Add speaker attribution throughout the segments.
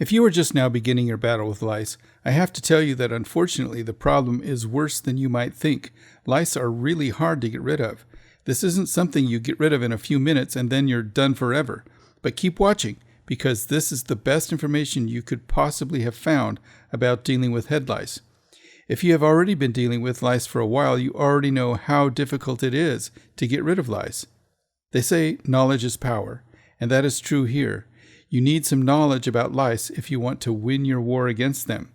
Speaker 1: If you are just now beginning your battle with lice, I have to tell you that unfortunately the problem is worse than you might think. Lice are really hard to get rid of. This isn't something you get rid of in a few minutes and then you're done forever. But keep watching, because this is the best information you could possibly have found about dealing with head lice. If you have already been dealing with lice for a while, you already know how difficult it is to get rid of lice. They say knowledge is power, and that is true here. You need some knowledge about lice if you want to win your war against them.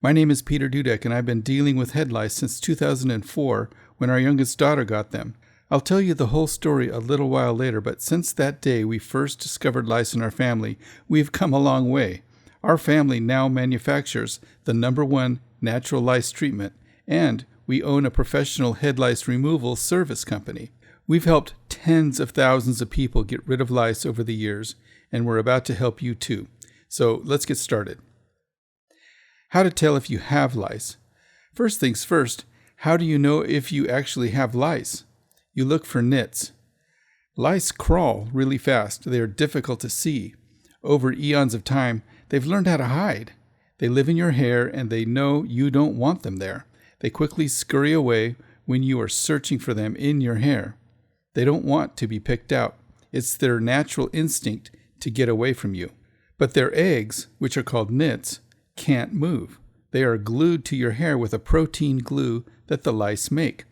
Speaker 1: My name is Peter Dudek, and I've been dealing with head lice since 2004 when our youngest daughter got them. I'll tell you the whole story a little while later, but since that day we first discovered lice in our family, we've come a long way. Our family now manufactures the #1 natural lice treatment, and we own a professional head lice removal service company. We've helped tens of thousands of people get rid of lice over the years, and we're about to help you too. So let's get started. How to tell if you have lice. First things first, how do you know if you actually have lice? You look for nits. Lice crawl really fast. They are difficult to see. Over eons of time, they've learned how to hide. They live in your hair and they know you don't want them there. They quickly scurry away when you are searching for them in your hair. They don't want to be picked out. It's their natural instinct to get away from you. But their eggs, which are called nits, can't move. They are glued to your hair with a protein glue that the lice make.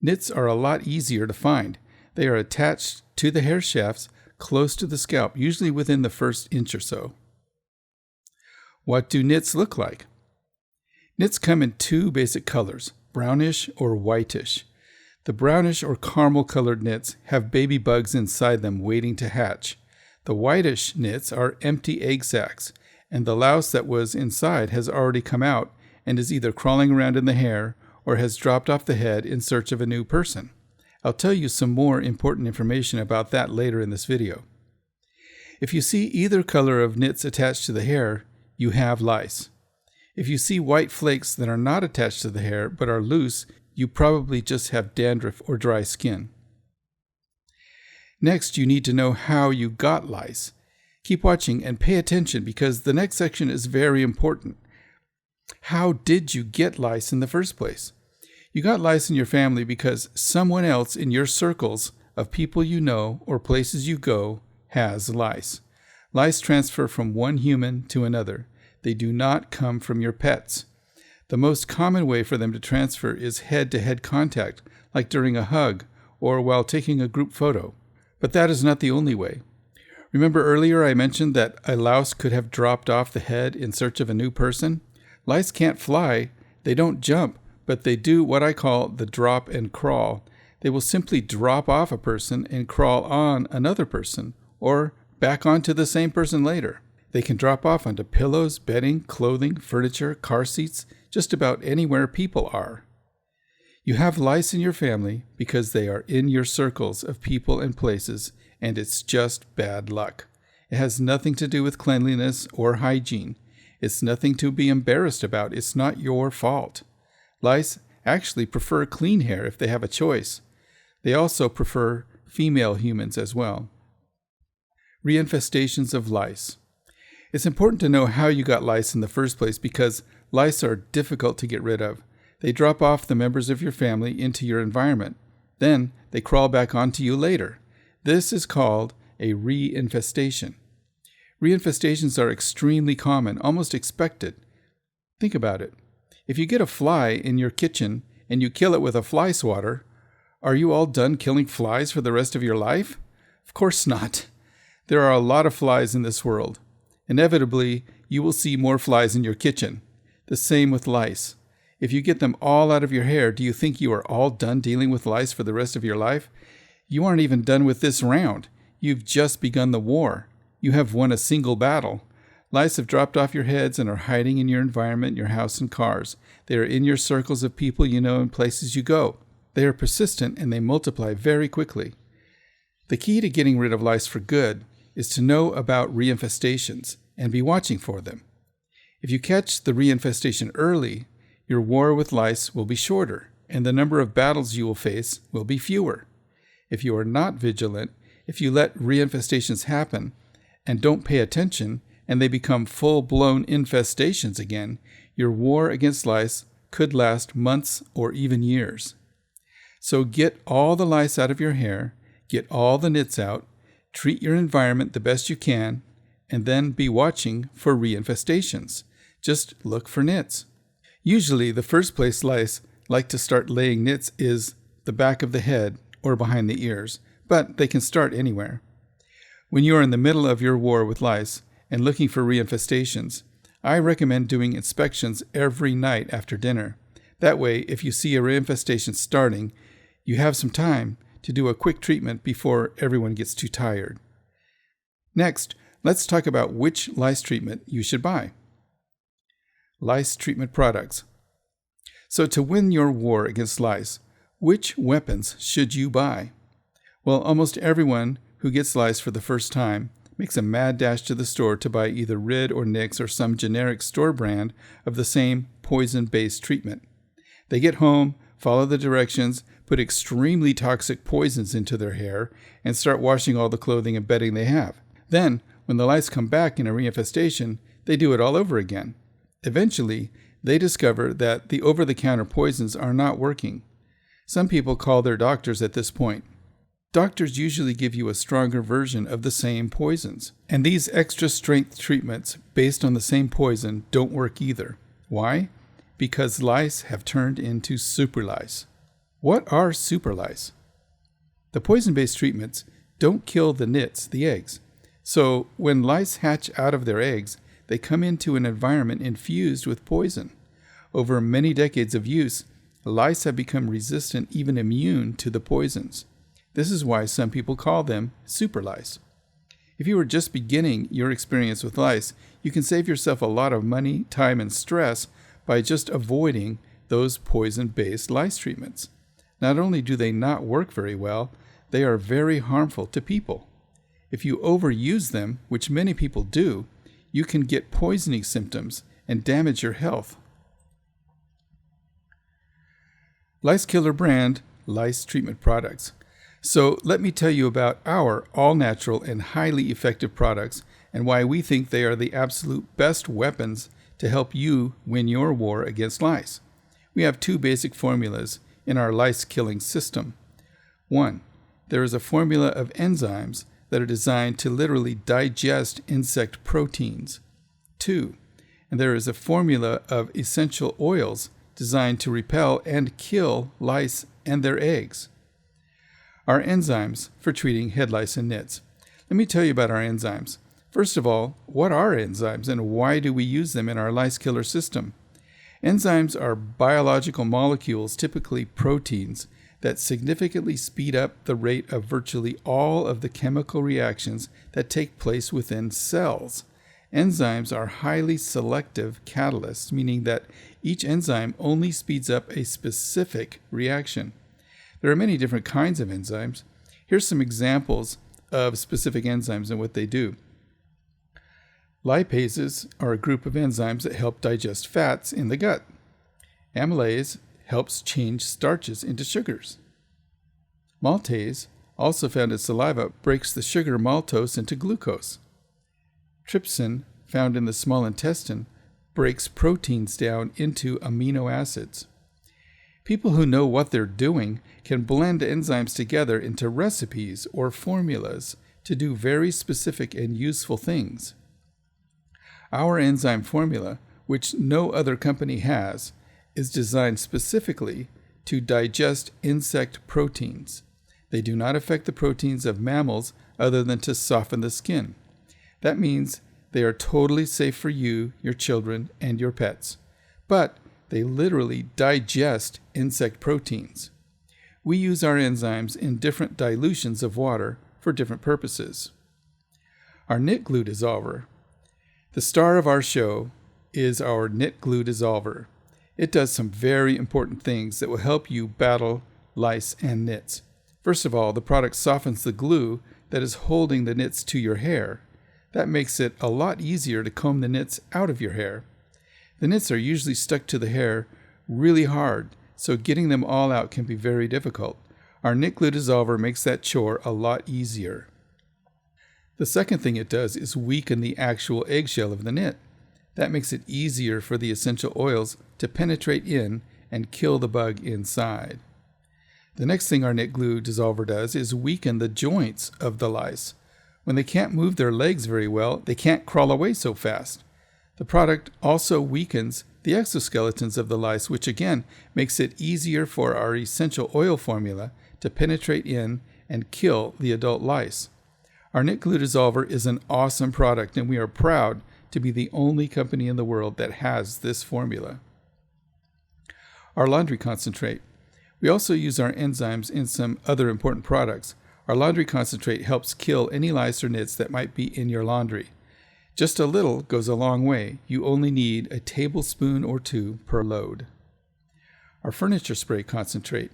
Speaker 1: Nits are a lot easier to find. They are attached to the hair shafts close to the scalp, usually within the first inch or so. What do nits look like? Nits come in two basic colors, brownish or whitish. The brownish or caramel colored nits have baby bugs inside them waiting to hatch. The whitish nits are empty egg sacs, and the louse that was inside has already come out and is either crawling around in the hair or has dropped off the head in search of a new person. I'll tell you some more important information about that later in this video. If you see either color of nits attached to the hair, you have lice. If you see white flakes that are not attached to the hair but are loose, you probably just have dandruff or dry skin. Next, you need to know how you got lice. Keep watching and pay attention because the next section is very important. How did you get lice in the first place? You got lice in your family because someone else in your circles of people you know or places you go has lice. Lice transfer from one human to another. They do not come from your pets. The most common way for them to transfer is head-to-head contact, like during a hug or while taking a group photo. But that is not the only way. Remember earlier I mentioned that a louse could have dropped off the head in search of a new person? Lice can't fly, they don't jump, but they do what I call the drop and crawl. They will simply drop off a person and crawl on another person, or back onto the same person later. They can drop off onto pillows, bedding, clothing, furniture, car seats, just about anywhere people are. You have lice in your family because they are in your circles of people and places, and it's just bad luck. It has nothing to do with cleanliness or hygiene. It's nothing to be embarrassed about. It's not your fault. Lice actually prefer clean hair if they have a choice. They also prefer female humans as well. Reinfestations of lice. It's important to know how you got lice in the first place because lice are difficult to get rid of. They drop off the members of your family into your environment. Then they crawl back onto you later. This is called a reinfestation. Reinfestations are extremely common, almost expected. Think about it. If you get a fly in your kitchen and you kill it with a fly swatter, are you all done killing flies for the rest of your life? Of course not. There are a lot of flies in this world. Inevitably, you will see more flies in your kitchen. The same with lice. If you get them all out of your hair, do you think you are all done dealing with lice for the rest of your life? You aren't even done with this round. You've just begun the war. You have won a single battle. Lice have dropped off your heads and are hiding in your environment, your house and cars. They are in your circles of people you know and places you go. They are persistent and they multiply very quickly. The key to getting rid of lice for good is to know about reinfestations and be watching for them. If you catch the reinfestation early, your war with lice will be shorter and the number of battles you will face will be fewer. If you are not vigilant, if you let reinfestations happen and don't pay attention, and they become full-blown infestations again, your war against lice could last months or even years. So get all the lice out of your hair, get all the nits out, treat your environment the best you can, and then be watching for reinfestations. Just look for nits. Usually, the first place lice like to start laying nits is the back of the head or behind the ears, but they can start anywhere. When you are in the middle of your war with lice and looking for reinfestations, I recommend doing inspections every night after dinner. That way, if you see a reinfestation starting, you have some time to do a quick treatment before everyone gets too tired. Next, let's talk about which lice treatment you should buy. Lice treatment products. So to win your war against lice, which weapons should you buy? Well, almost everyone who gets lice for the first time makes a mad dash to the store to buy either Rid or Nix or some generic store brand of the same poison-based treatment. They get home, follow the directions, put extremely toxic poisons into their hair, and start washing all the clothing and bedding they have. Then, when the lice come back in a reinfestation, they do it all over again. Eventually, they discover that the over-the-counter poisons are not working. Some people call their doctors at this point. Doctors usually give you a stronger version of the same poisons. And these extra strength treatments based on the same poison don't work either. Why? Because lice have turned into superlice. What are superlice? The poison-based treatments don't kill the nits, the eggs. So when lice hatch out of their eggs, they come into an environment infused with poison. Over many decades of use, lice have become resistant, even immune to the poisons. This is why some people call them superlice. If you were just beginning your experience with lice, you can save yourself a lot of money, time, and stress by just avoiding those poison-based lice treatments. Not only do they not work very well, they are very harmful to people. If you overuse them, which many people do, you can get poisoning symptoms and damage your health. Lyskiller brand lice treatment products. So let me tell you about our all-natural and highly effective products and why we think they are the absolute best weapons to help you win your war against lice. We have two basic formulas in our lice-killing system. 1. There is a formula of enzymes that are designed to literally digest insect proteins. 2. And there is a formula of essential oils designed to repel and kill lice and their eggs. Our enzymes for treating head lice and nits. Let me tell you about our enzymes. First of all, what are enzymes and why do we use them in our lice killer system? Enzymes are biological molecules, typically proteins, that significantly speed up the rate of virtually all of the chemical reactions that take place within cells. Enzymes are highly selective catalysts, meaning that each enzyme only speeds up a specific reaction. There are many different kinds of enzymes. Here's some examples of specific enzymes and what they do. Lipases are a group of enzymes that help digest fats in the gut. Amylase helps change starches into sugars. Maltase, also found in saliva, breaks the sugar maltose into glucose. Trypsin, found in the small intestine, breaks proteins down into amino acids. People who know what they're doing can blend enzymes together into recipes or formulas to do very specific and useful things. Our enzyme formula, which no other company has, is designed specifically to digest insect proteins. They do not affect the proteins of mammals other than to soften the skin. That means they are totally safe for you, your children, and your pets. But they literally digest insect proteins. We use our enzymes in different dilutions of water for different purposes. Our knit glue dissolver. The star of our show is our knit glue dissolver. It does some very important things that will help you battle lice and nits. First of all, the product softens the glue that is holding the nits to your hair. That makes it a lot easier to comb the nits out of your hair. The nits are usually stuck to the hair really hard, so getting them all out can be very difficult. Our knit glue dissolver makes that chore a lot easier. The second thing it does is weaken the actual eggshell of the nit. That makes it easier for the essential oils to penetrate in and kill the bug inside. The next thing our knit glue dissolver does is weaken the joints of the lice. When they can't move their legs very well, they can't crawl away so fast. The product also weakens the exoskeletons of the lice, which again makes it easier for our essential oil formula to penetrate in and kill the adult lice. Our knit glue dissolver is an awesome product, and we are proud to be the only company in the world that has this formula. Our laundry concentrate. We also use our enzymes in some other important products. Our laundry concentrate helps kill any lice or nits that might be in your laundry. Just a little goes a long way. You only need a tablespoon or two per load. Our furniture spray concentrate.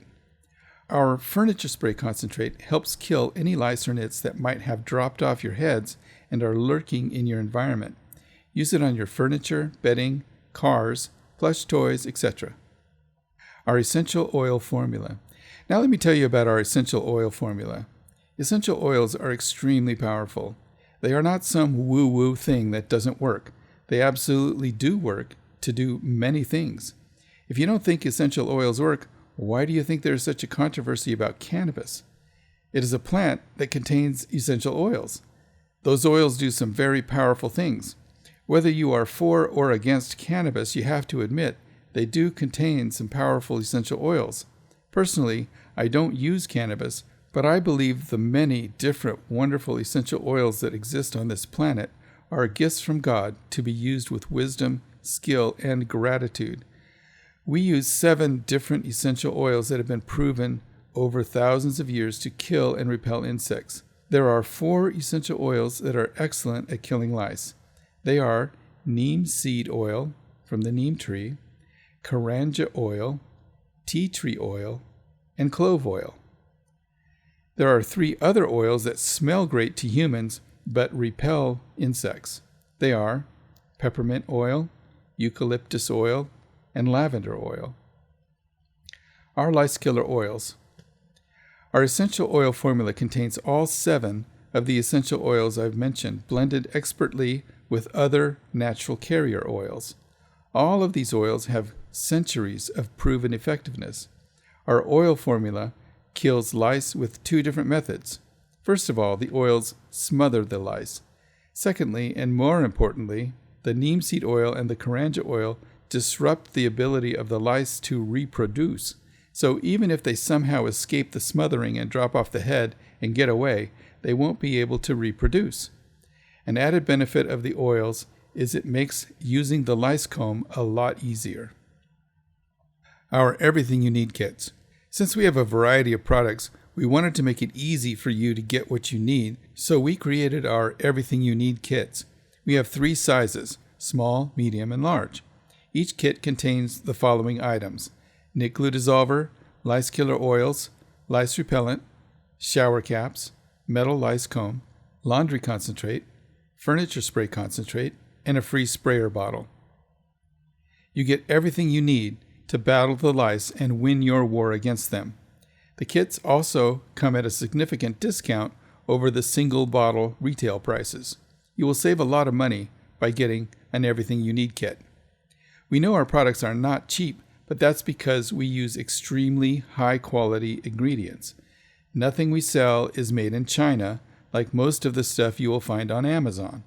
Speaker 1: Our furniture spray concentrate helps kill any lice or nits that might have dropped off your heads and are lurking in your environment. Use it on your furniture, bedding, cars, plush toys, etc. Our essential oil formula. Now let me tell you about our essential oil formula. Essential oils are extremely powerful. They are not some woo-woo thing that doesn't work. They absolutely do work to do many things. If you don't think essential oils work, why do you think there is such a controversy about cannabis? It is a plant that contains essential oils. Those oils do some very powerful things. Whether you are for or against cannabis, you have to admit they do contain some powerful essential oils. Personally, I don't use cannabis, but I believe the many different wonderful essential oils that exist on this planet are gifts from God to be used with wisdom, skill, and gratitude. We use 7 different essential oils that have been proven over thousands of years to kill and repel insects. There are 4 essential oils that are excellent at killing lice. They are neem seed oil from the neem tree, karanja oil, tea tree oil, and clove oil. There are 3 other oils that smell great to humans but repel insects. They are peppermint oil, eucalyptus oil, and lavender oil. Our Lyskiller Oils. Our essential oil formula contains all 7 of the essential oils I've mentioned, blended expertly with other natural carrier oils. All of these oils have centuries of proven effectiveness. Our oil formula kills lice with 2 different methods. First of all, the oils smother the lice. Secondly, and more importantly, the neem seed oil and the karanja oil disrupt the ability of the lice to reproduce. So even if they somehow escape the smothering and drop off the head and get away, they won't be able to reproduce. An added benefit of the oils is it makes using the lice comb a lot easier. Our Everything You Need kits. Since we have a variety of products, we wanted to make it easy for you to get what you need, so we created our Everything You Need kits. We have 3 sizes, small, medium, and large. Each kit contains the following items: knit glue dissolver, lice killer oils, lice repellent, shower caps, metal lice comb, laundry concentrate, furniture spray concentrate, and a free sprayer bottle. You get everything you need to battle the lice and win your war against them. The kits also come at a significant discount over the single bottle retail prices. You will save a lot of money by getting an Everything You Need kit. We know our products are not cheap, but that's because we use extremely high quality ingredients. Nothing we sell is made in China, like most of the stuff you will find on Amazon.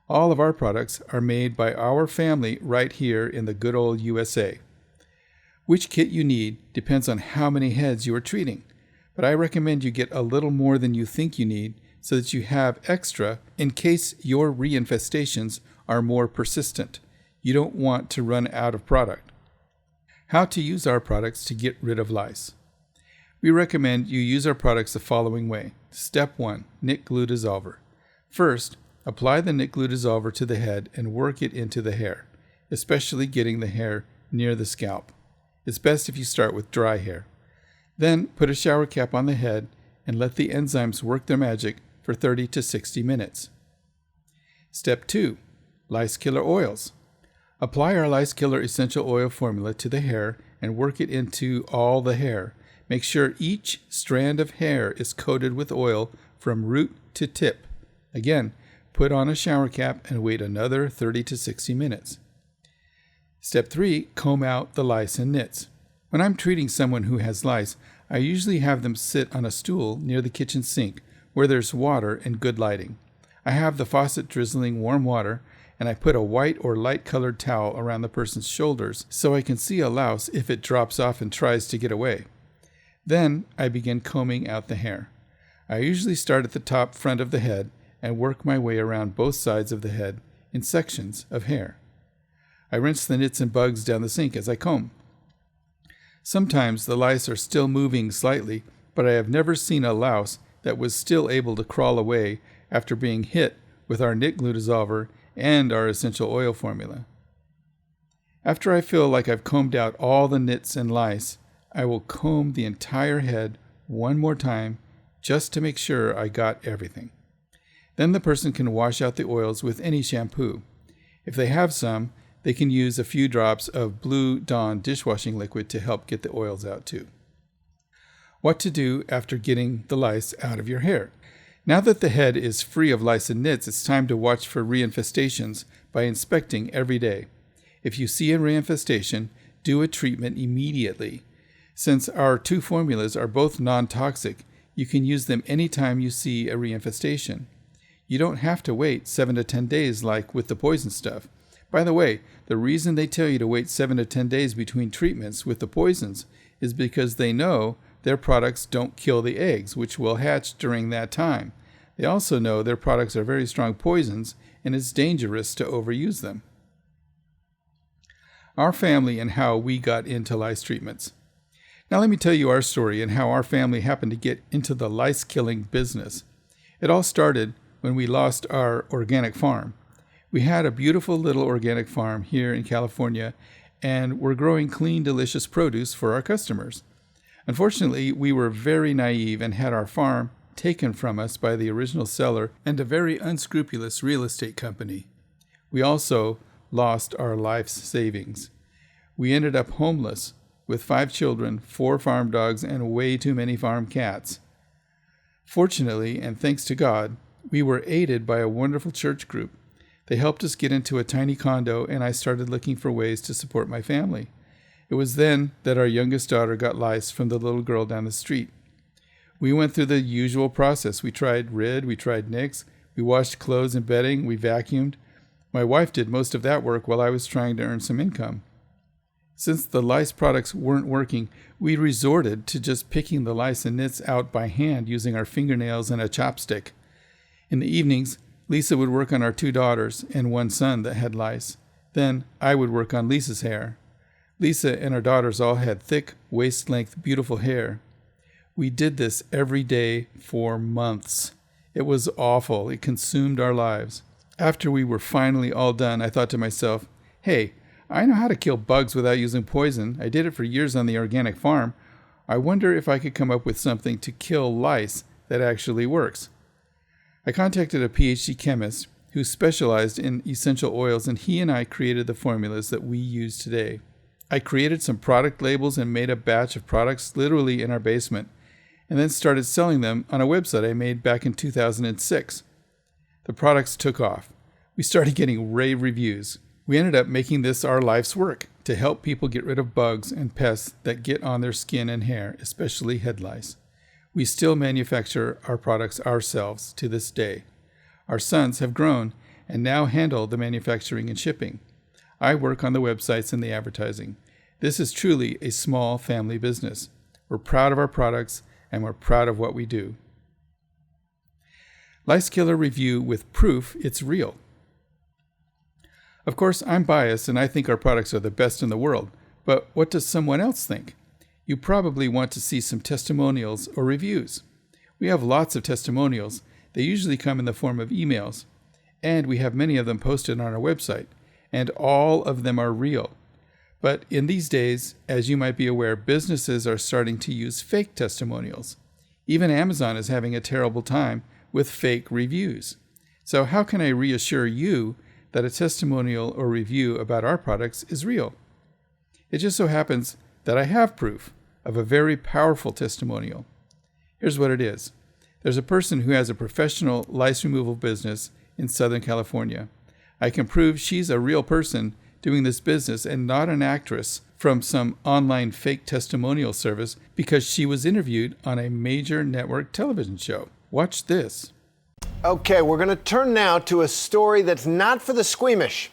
Speaker 1: All of our products are made by our family right here in the good old USA. Which kit you need depends on how many heads you are treating, but I recommend you get a little more than you think you need so that you have extra in case your reinfestations are more persistent. You don't want to run out of product. How to use our products to get rid of lice. We recommend you use our products the following way. Step 1. Knit glue dissolver. First, apply the knit glue dissolver to the head and work it into the hair, especially getting the hair near the scalp. It's best if you start with dry hair. Then put a shower cap on the head and let the enzymes work their magic for 30 to 60 minutes. Step 2. Lice Killer Oils. Apply our Lice Killer essential oil formula to the hair and work it into all the hair. Make sure each strand of hair is coated with oil from root to tip. Again, put on a shower cap and wait another 30 to 60 minutes. Step 3, comb out the lice and nits. When I'm treating someone who has lice, I usually have them sit on a stool near the kitchen sink where there's water and good lighting. I have the faucet drizzling warm water, and I put a white or light-colored towel around the person's shoulders so I can see a louse if it drops off and tries to get away. Then I begin combing out the hair. I usually start at the top front of the head and work my way around both sides of the head in sections of hair. I rinse the nits and bugs down the sink as I comb. Sometimes the lice are still moving slightly, but I have never seen a louse that was still able to crawl away after being hit with our nit glue dissolver and our essential oil formula. After I feel like I've combed out all the nits and lice, I will comb the entire head one more time just to make sure I got everything. Then the person can wash out the oils with any shampoo. If they have some, they can use a few drops of Blue Dawn dishwashing liquid to help get the oils out too. What to do after getting the lice out of your hair? Now that the head is free of lice and nits, it's time to watch for reinfestations by inspecting every day. If you see a reinfestation, do a treatment immediately. Since our two formulas are both non-toxic, you can use them anytime you see a reinfestation. You don't have to wait 7 to 10 days like with the poison stuff. By the way, the reason they tell you to wait 7 to 10 days between treatments with the poisons is because they know their products don't kill the eggs, which will hatch during that time. They also know their products are very strong poisons, and it's dangerous to overuse them. Our family and how we got into lice treatments. Now let me tell you our story and how our family happened to get into the lice killing business. It all started when we lost our organic farm. We had a beautiful little organic farm here in California, and we're growing clean, delicious produce for our customers. Unfortunately, we were very naive and had our farm taken from us by the original seller and a very unscrupulous real estate company. We also lost our life savings. We ended up homeless with 5 children, 4 farm dogs, and way too many farm cats. Fortunately, and thanks to God, we were aided by a wonderful church group. They helped us get into a tiny condo, and I started looking for ways to support my family. It was then that our youngest daughter got lice from the little girl down the street. We went through the usual process. We tried Rid, we tried Nix, we washed clothes and bedding, we vacuumed. My wife did most of that work while I was trying to earn some income. Since the lice products weren't working, we resorted to just picking the lice and nits out by hand using our fingernails and a chopstick. In the evenings, Lisa would work on our 2 daughters and 1 son that had lice. Then I would work on Lisa's hair. Lisa and her daughters all had thick, waist-length, beautiful hair. We did this every day for months. It was awful. It consumed our lives. After we were finally all done, I thought to myself, hey, I know how to kill bugs without using poison. I did it for years on the organic farm. I wonder if I could come up with something to kill lice that actually works. I contacted a PhD chemist who specialized in essential oils, and he and I created the formulas that we use today. I created some product labels and made a batch of products literally in our basement, and then started selling them on a website I made back in 2006. The products took off. We started getting rave reviews. We ended up making this our life's work, to help people get rid of bugs and pests that get on their skin and hair, especially head lice. We still manufacture our products ourselves to this day. Our sons have grown and now handle the manufacturing and shipping. I work on the websites and the advertising. This is truly a small family business. We're proud of our products and we're proud of what we do. Lice Killer Review with proof it's real. Of course, I'm biased and I think our products are the best in the world, but what does someone else think? You probably want to see some testimonials or reviews. We have lots of testimonials. They usually come in the form of emails, and we have many of them posted on our website, and all of them are real. But in these days, as you might be aware, businesses are starting to use fake testimonials. Even Amazon is having a terrible time with fake reviews. So how can I reassure you that a testimonial or review about our products is real? It just so happens that I have proof of a very powerful testimonial. Here's what it is. There's a person who has a professional lice removal business in Southern California. I can prove she's a real person doing this business and not an actress from some online fake testimonial service because she was interviewed on a major network television show. Watch this.
Speaker 2: Okay, we're going to turn now to a story that's not for the squeamish.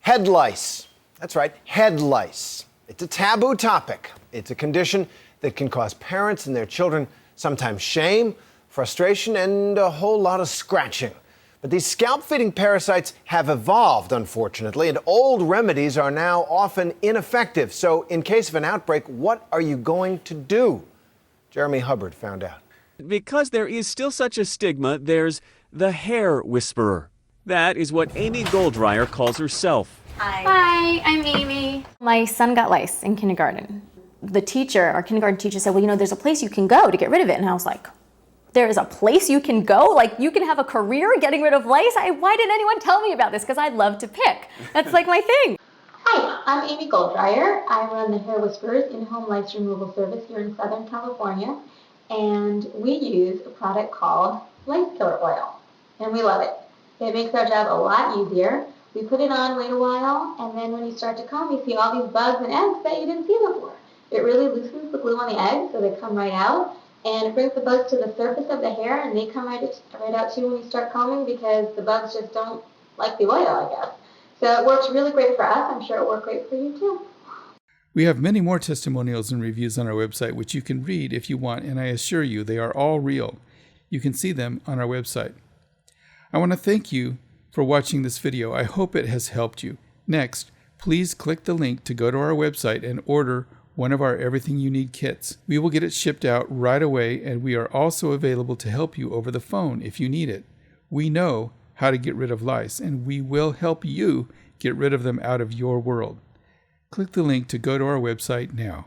Speaker 2: Head lice. That's right, head lice. It's a taboo topic. It's a condition that can cause parents and their children sometimes shame, frustration, and a whole lot of scratching. But these scalp-feeding parasites have evolved, unfortunately, and old remedies are now often ineffective. So in case of an outbreak, what are you going to do? Jeremy Hubbard found out.
Speaker 3: Because there is still such a stigma, there's the hair whisperer. That is what Amy Goldreyer calls herself.
Speaker 4: Hi, I'm Amy. My son got lice in kindergarten. The teacher, our kindergarten teacher, said, well, you know, there's a place you can go to get rid of it. And I was like, there is a place you can go? Like, you can have a career getting rid of lice? Why didn't anyone tell me about this? Because I love to pick. That's like my thing.
Speaker 5: Hi, I'm Amy Goldreyer. I run the Hair Whisperers in-home lice removal service here in Southern California. And we use a product called Lyskiller Oil. And we love it. It makes our job a lot easier. We put it on, wait a while, and then when you start to comb, you see all these bugs and eggs that you didn't see before. It really loosens the glue on the eggs, so they come right out, and it brings the bugs to the surface of the hair, and they come right out too when you start combing because the bugs just don't like the oil, I guess. So it works really great for us. I'm sure it worked great for you too.
Speaker 1: We have many more testimonials and reviews on our website, which you can read if you want, and I assure you they are all real. You can see them on our website. I want to thank you for watching this video. I hope it has helped you. Next, please click the link to go to our website and order one of our Everything You Need kits. We will get it shipped out right away, and we are also available to help you over the phone if you need it. We know how to get rid of lice, and we will help you get rid of them out of your world. Click the link to go to our website now.